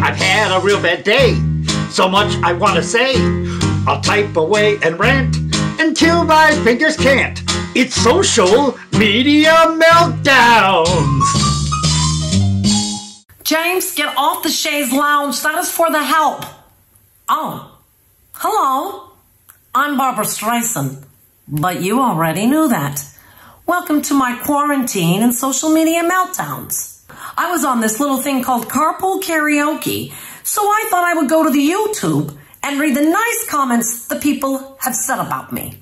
I've had a real bad day, so much I want to say. I'll type away and rant until my fingers can't. It's social media meltdowns. James, get off the chaise lounge. That is for the help. Oh, hello. I'm Barbra Streisand, but you already knew that. Welcome to my quarantine and social media meltdowns. I was on this little thing called carpool karaoke, so I thought I would go to the YouTube and read the nice comments the people have said about me.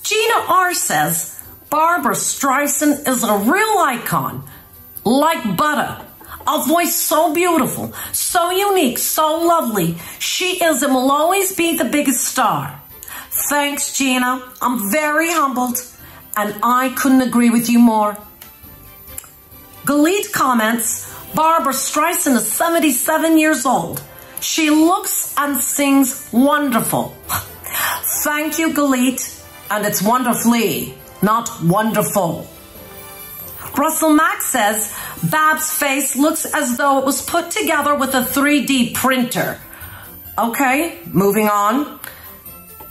Gina R. says, Barbra Streisand is a real icon, like butter. A voice so beautiful, so unique, so lovely. She is and will always be the biggest star. Thanks, Gina. I'm very humbled, and I couldn't agree with you more. Galit comments, Barbra Streisand is 77 years old. She looks and sings wonderful. Thank you, Galit. And it's wonderfully, not wonderful. Russell Mack says, Bab's face looks as though it was put together with a 3D printer. Okay, moving on.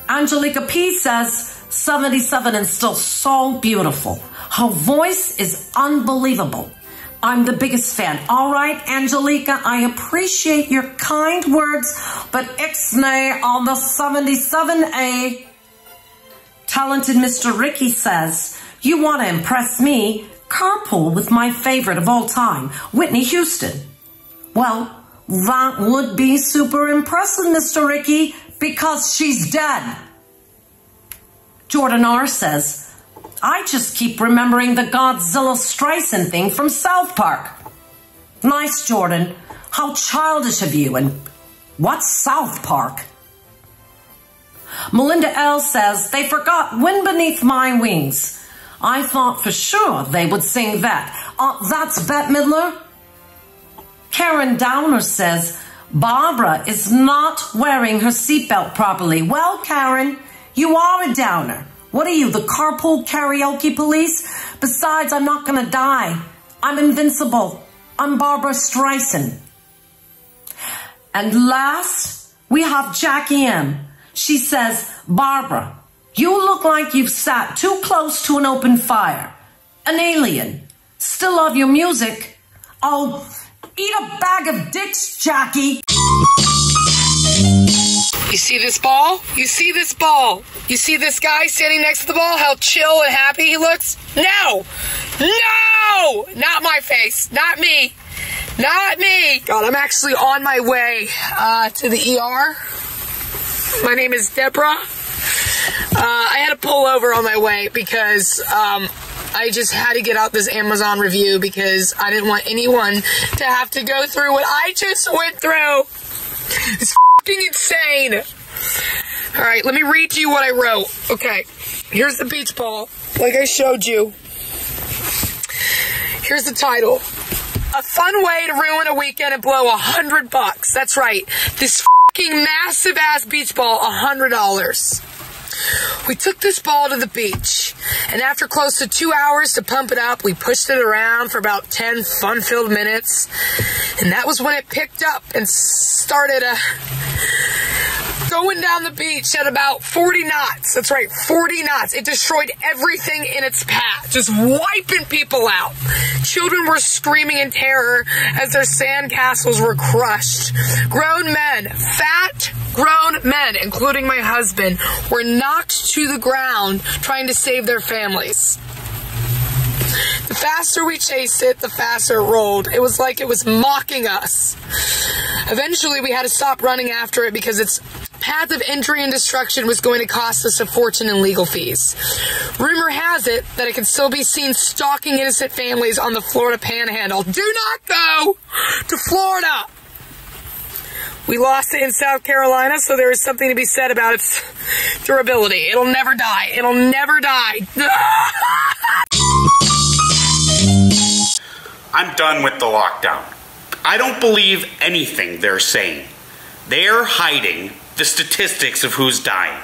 Angelica P says, 77 and still so beautiful. Her voice is unbelievable. I'm the biggest fan. All right, Angelica, I appreciate your kind words, but ixnay on the 77A. Talented Mr. Ricky says, you want to impress me? Carpool with my favorite of all time, Whitney Houston. Well, that would be super impressive, Mr. Ricky, because she's dead. Jordan R. says, I just keep remembering the Godzilla Streisand thing from South Park. Nice, Jordan. How childish of you, and what's South Park? Melinda L. says, they forgot Wind Beneath My Wings. I thought for sure they would sing that. That's Bette Midler. Karen Downer says, Barbara is not wearing her seatbelt properly. Well, Karen, you are a downer. What are you, the carpool karaoke police? Besides, I'm not going to die. I'm invincible. I'm Barbra Streisand. And last, we have Jackie M. She says, Barbara, you look like you've sat too close to an open fire. An alien. Still love your music. Oh, eat a bag of dicks, Jackie. You see this ball? You see this ball? You see this guy standing next to the ball? How chill and happy he looks? No! No! Not my face. Not me. Not me. God, I'm actually on my way to the ER. My name is Deborah. I had to pull over on my way because I just had to get out this Amazon review because I didn't want anyone to have to go through what I just went through. It's fucking insane. All right, let me read to you what I wrote. Okay, here's the beach ball, like I showed you. Here's the title. A fun way to ruin a weekend and blow $100. That's right. This fucking massive ass beach ball, $100. We took this ball to the beach, and after close to 2 hours to pump it up, we pushed it around for about 10 fun-filled minutes, and that was when it picked up and started going down the beach at about 40 knots. That's right, 40 knots. It destroyed everything in its path, just wiping people out. Children were screaming in terror as their sandcastles were crushed. Grown men, fat grown men, including my husband, were knocked to the ground trying to save their families. The faster we chased it, the faster it rolled. It was like it was mocking us. Eventually, we had to stop running after it because its path of injury and destruction was going to cost us a fortune in legal fees. Rumor has it that it can still be seen stalking innocent families on the Florida Panhandle. Do not go to Florida! We lost it in South Carolina, so there is something to be said about its durability. It'll never die. It'll never die. I'm done with the lockdown. I don't believe anything they're saying. They're hiding the statistics of who's dying.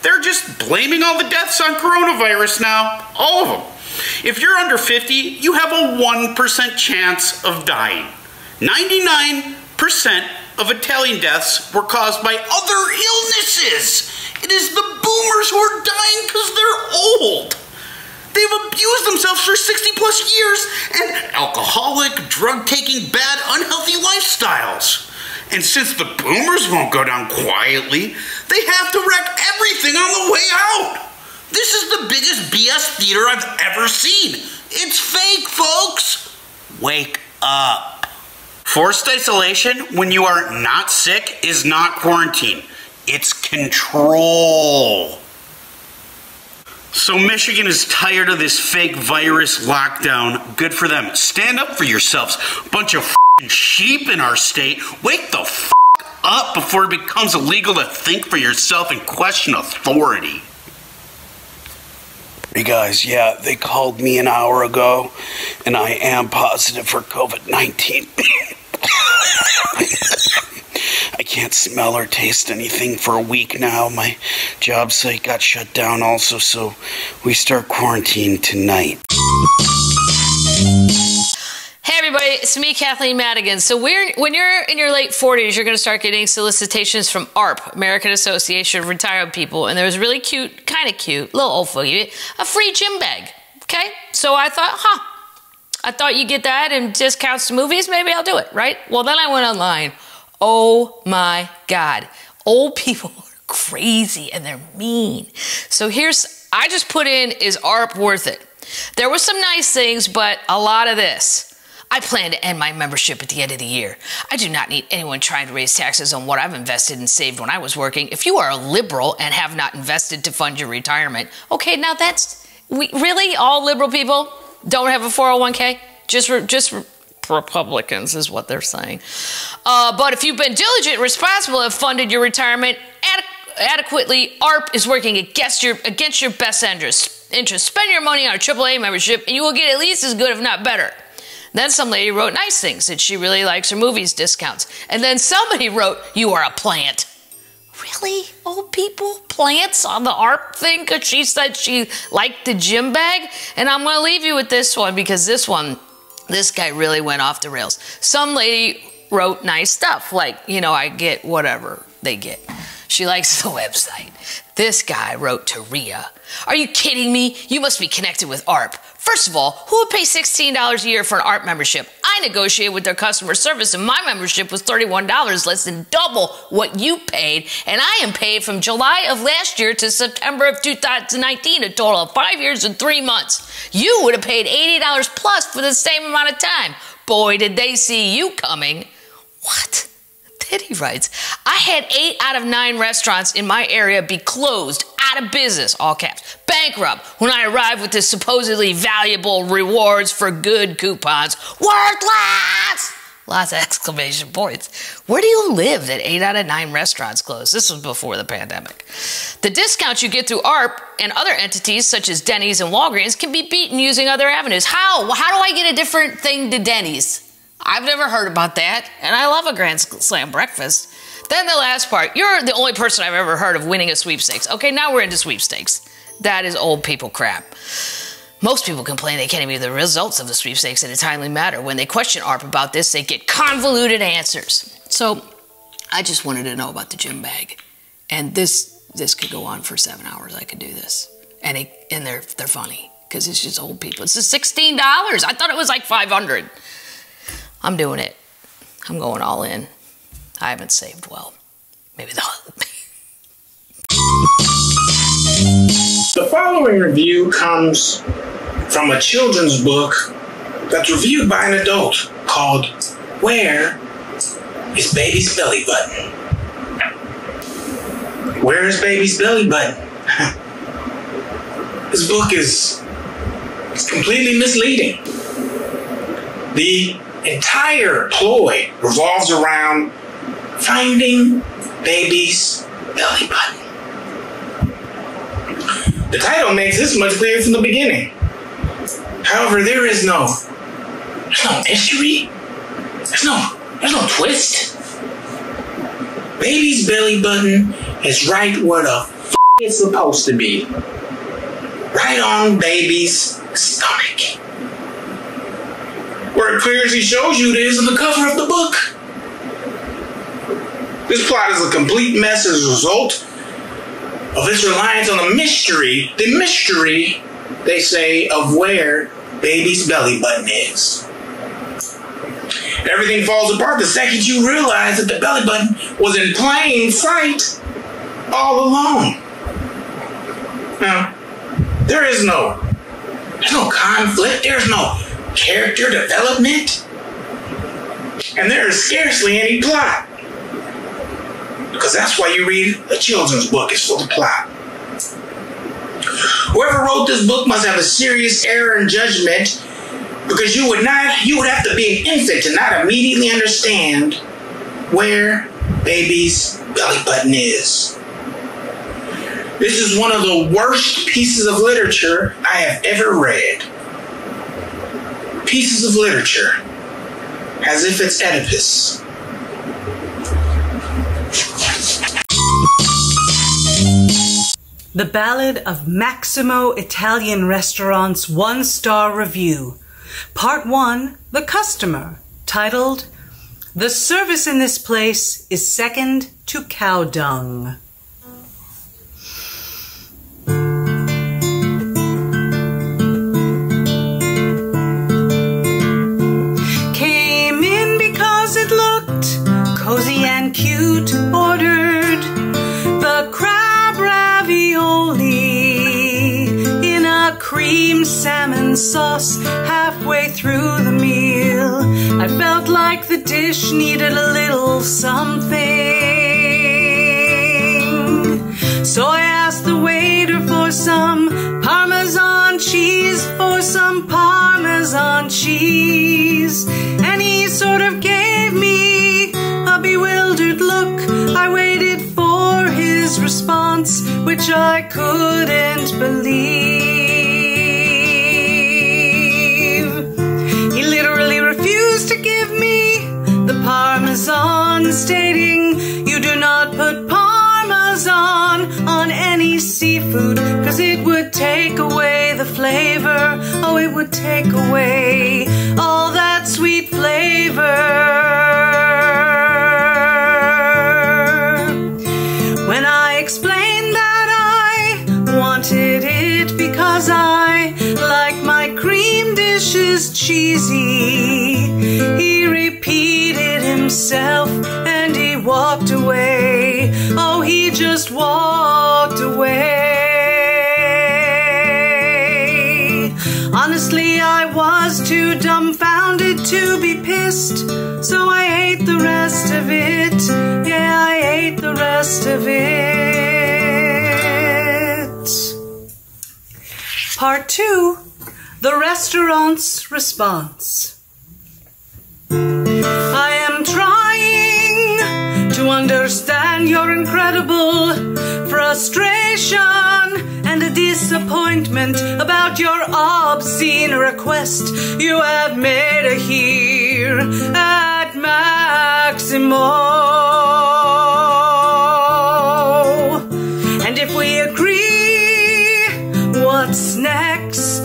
They're just blaming all the deaths on coronavirus now. All of them. If you're under 50, you have a 1% chance of dying. 99% of Italian deaths were caused by other illnesses. It is the boomers who are dying because they're old. They've abused themselves for 60 plus years and alcoholic, drug-taking, bad, unhealthy lifestyles. And since the boomers won't go down quietly, they have to wreck everything on the way out. This is the biggest BS theater I've ever seen. It's fake, folks. Wake up. Forced isolation when you are not sick is not quarantine. It's control. So Michigan is tired of this fake virus lockdown. Good for them. Stand up for yourselves. Bunch of f***ing sheep in our state. Wake the f*** up before it becomes illegal to think for yourself and question authority. Hey guys, yeah, they called me an hour ago, and I am positive for COVID-19. I can't smell or taste anything for a week now. My job site got shut down also, so we start quarantine tonight. Hey everybody, it's me, Kathleen Madigan. So when you're in your late 40s, you're going to start getting solicitations from ARP, American Association of Retired People, and there's really cute, kind of cute, little old fogey, a free gym bag, okay? So I thought, I thought you get that and discounts to movies, maybe I'll do it, right? Well, then I went online. Oh my God, old people are crazy and they're mean. So I just put in, is ARP worth it? There were some nice things, but a lot of this. I plan to end my membership at the end of the year. I do not need anyone trying to raise taxes on what I've invested and saved when I was working. If you are a liberal and have not invested to fund your retirement, okay, now really all liberal people don't have a 401k? Just Republicans is what they're saying. But if you've been diligent and responsible and funded your retirement adequately, ARP is working against your best interest. Spend your money on a AAA membership and you will get at least as good, if not better. Then some lady wrote nice things, that she really likes her movies discounts. And then somebody wrote, you are a plant. Really? Old people? Plants on the ARP thing? Because she said she liked the gym bag? And I'm going to leave you with this one, because this guy really went off the rails. Some lady wrote nice stuff, like, I get whatever they get. She likes the website. This guy wrote to Rhea, are you kidding me? You must be connected with ARP. First of all, who would pay $16 a year for an ARP membership? I negotiated with their customer service and my membership was $31, less than double what you paid. And I am paid from July of last year to September of 2019, a total of 5 years and 3 months. You would have paid $80 plus for the same amount of time. Boy, did they see you coming. What? Then he writes, I had 8 out of 9 restaurants in my area be closed, out of business, all caps, bankrupt, when I arrived with this supposedly valuable rewards for good coupons. Worthless! Lots of exclamation points. Where do you live that 8 out of 9 restaurants closed? This was before the pandemic. The discounts you get through ARP and other entities such as Denny's and Walgreens can be beaten using other avenues. How? How do I get a different thing to Denny's? I've never heard about that, and I love a Grand Slam breakfast. Then the last part, you're the only person I've ever heard of winning a sweepstakes. Okay, now we're into sweepstakes. That is old people crap. Most people complain they can't even get the results of the sweepstakes in a timely manner. When they question ARP about this, they get convoluted answers. So I just wanted to know about the gym bag. And this could go on for 7 hours. I could do this. And they're funny, because it's just old people. It's just $16. I thought it was like $500. I'm doing it. I'm going all in. I haven't saved well. Maybe they'll help me. The following review comes from a children's book that's reviewed by an adult called Where is Baby's Belly Button? Where is Baby's Belly Button? This book is completely misleading. The entire ploy revolves around finding baby's belly button. The title makes this much clearer from the beginning. However, there's no mystery. There's no twist. Baby's belly button is right where the f*** it's supposed to be. Right right on baby's stomach, where it clearly shows you this in the cover of the book. This plot is a complete mess as a result of its reliance on the mystery, they say, of where baby's belly button is. Everything falls apart the second you realize that the belly button was in plain sight all along. Now, there's no conflict, there's no character development, and there is scarcely any plot. Because that's why you read a children's book, it's full of plot. Whoever wrote this book must have a serious error in judgment, because you would have to be an infant to not immediately understand where baby's belly button is. This is one of the worst pieces of literature I have ever read. Pieces of literature, as if it's Oedipus. The Ballad of Maximo Italian Restaurant's 1-star review. Part 1, The Customer, titled, "The service in this place is second to cow dung." Came in because it looked cozy and cute, ordered the crab ravioli in a cream salmon sauce. Halfway through the meal, I felt like the dish needed a little something. So I asked the waiter for some Parmesan cheese, and he sort of gave me a bewildered look. I waited for his response, which I couldn't believe. He literally refused to give me the Parmesan, stating, "You do not put Parmesan on any seafood, because it would take away the flavor. Oh, it would take away all that sweet flavor." When I explained that I wanted it because I like my cream dishes cheesy, he repeated himself and he walked away. Oh, he just walked away. Honestly, I was too dumbfounded to be pissed, so I ate the rest of it. Yeah, I ate the rest of it. Part 2, The Restaurant's Response. I am trying to understand your incredible frustration and a disappointment about your obscene request you have made here at Maximo. And if we agree, what's next?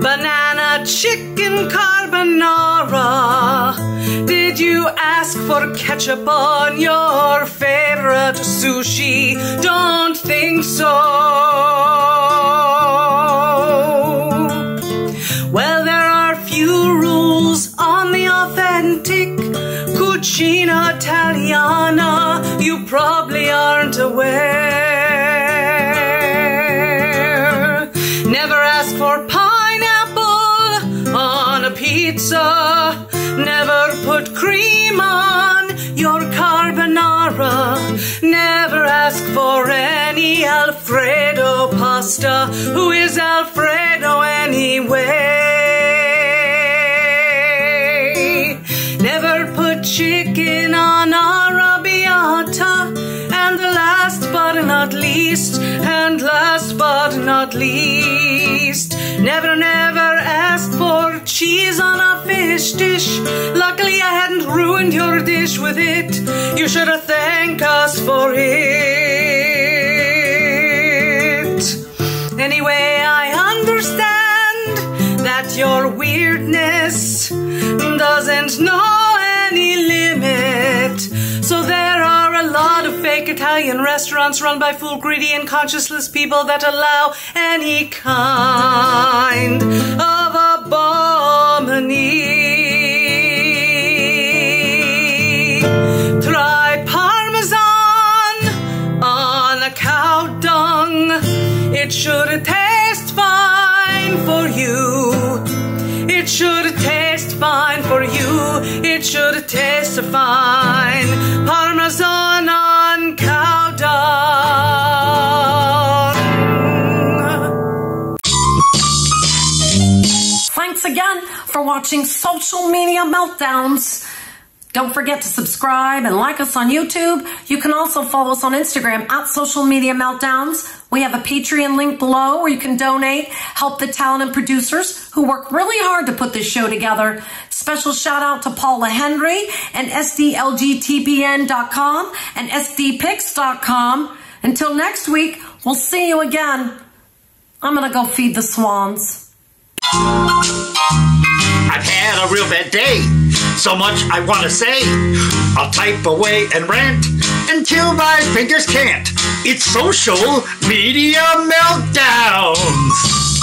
Banana chicken carbonara. Did you ask for ketchup on your favorite sushi? Don't think so. Well, there are few rules on the authentic cucina italiana you probably aren't aware. Never ask for pineapple on a pizza. Never put cream on your carbonara. Never ask for any Alfredo pasta. Who is Alfredo anyway? Never put chicken on arrabbiata. And last but not least, never ask for cheese on a fish dish. Luckily I hadn't ruined your dish with it. You should have thanked us for it. Anyway, I 'cause your weirdness doesn't know any limit. So there are a lot of fake Italian restaurants run by fool, greedy, and conscienceless people that allow any kind of abominee. Try Parmesan on a cow dung. It should taste fine for you. It should taste fine for you. It should taste fine. Parmesan on cow dung. Thanks again for watching Social Media Meltdowns. Don't forget to subscribe and like us on YouTube. You can also follow us on Instagram at Social Media Meltdowns. We have a Patreon link below where you can donate, help the talent and producers who work really hard to put this show together. Special shout out to Paula Henry and SDLGTPN.com and SDPix.com. Until next week, we'll see you again. I'm gonna go feed the swans. I've had a real bad day, so much I want to say. I'll type away and rant until my fingers can't. It's Social Media Meltdowns.